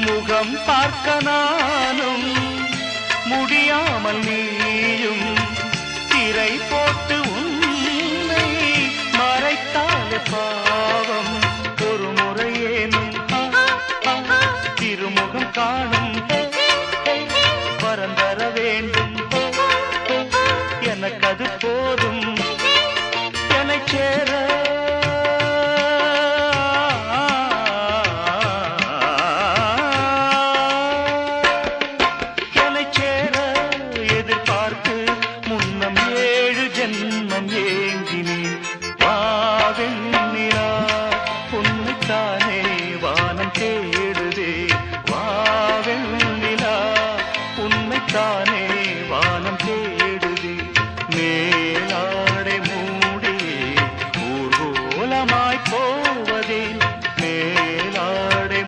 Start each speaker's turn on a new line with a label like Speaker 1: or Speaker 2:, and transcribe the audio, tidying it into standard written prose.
Speaker 1: முகம் பார்க்க நானும் முடியாமல் நீயும் திரை போட்டு உன்னை மறைத்தாலே பாவம். ஒரு முறையேனும் திருமுகம் காணும் வரம் தர வேண்டும். எனக்கு அது போதும் என்னை சேர. ஜென்மம் ஏங்கினேன் வாவெண்ணிலா உன்னைத்தானே வானம்